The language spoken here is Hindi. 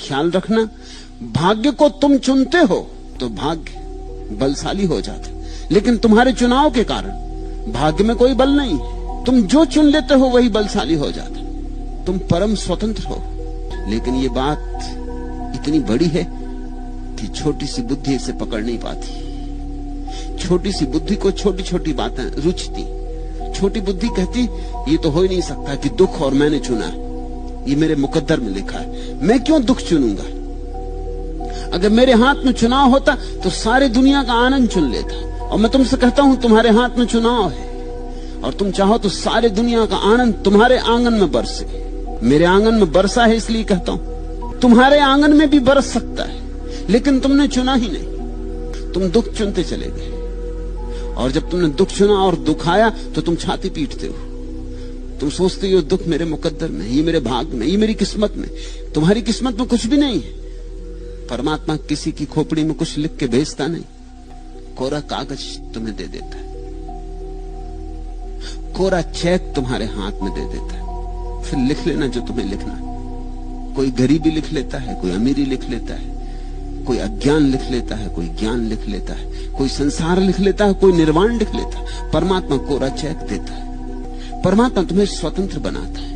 ख्याल रखना, भाग्य को तुम चुनते हो तो भाग्य बलशाली हो जाता, लेकिन तुम्हारे चुनाव के कारण भाग्य में कोई बल नहीं है। तुम जो चुन लेते हो वही बलशाली हो जाता। तुम परम स्वतंत्र हो, लेकिन ये बात इतनी बड़ी है कि छोटी सी बुद्धि इसे पकड़ नहीं पाती। छोटी सी बुद्धि को छोटी छोटी बातें रुचती। छोटी बुद्धि कहती ये तो हो ही नहीं सकता कि दुख और मैंने चुना है, ये मेरे मुकद्दर में लिखा है, मैं क्यों दुख चुनूंगा। अगर मेरे हाथ में चुनाव होता तो सारी दुनिया का आनंद चुन लेता। और मैं तुमसे कहता हूं तुम्हारे हाथ में चुनाव है, और तुम चाहो तो सारी दुनिया का आनंद तुम्हारे आंगन में बरसे। मेरे आंगन में बरसा है इसलिए कहता हूं तुम्हारे आंगन में भी बरस सकता है, लेकिन तुमने चुना ही नहीं। तुम दुख चुनते चले गए, और जब तुमने दुख चुना और दुख आया तो तुम छाती पीटते हो। तुम सोचते हो दुख मेरे मुकद्दर में, ये मेरे भाग्य में, ये मेरी किस्मत में। तुम्हारी किस्मत में कुछ भी नहीं है। परमात्मा किसी की खोपड़ी में कुछ लिख के भेजता नहीं, कोरा कागज तुम्हें दे देता है, कोरा चेक तुम्हारे हाथ में दे देता है। फिर लिख लेना जो तुम्हें लिखना है। कोई गरीबी लिख लेता है, कोई अमीरी लिख लेता है, कोई अज्ञान लिख लेता है, कोई ज्ञान लिख लेता है, कोई संसार लिख लेता है, कोई निर्वाण लिख लेता है। परमात्मा कोरा चेक देता है। परमात्मा तुम्हें स्वतंत्र बनाता है।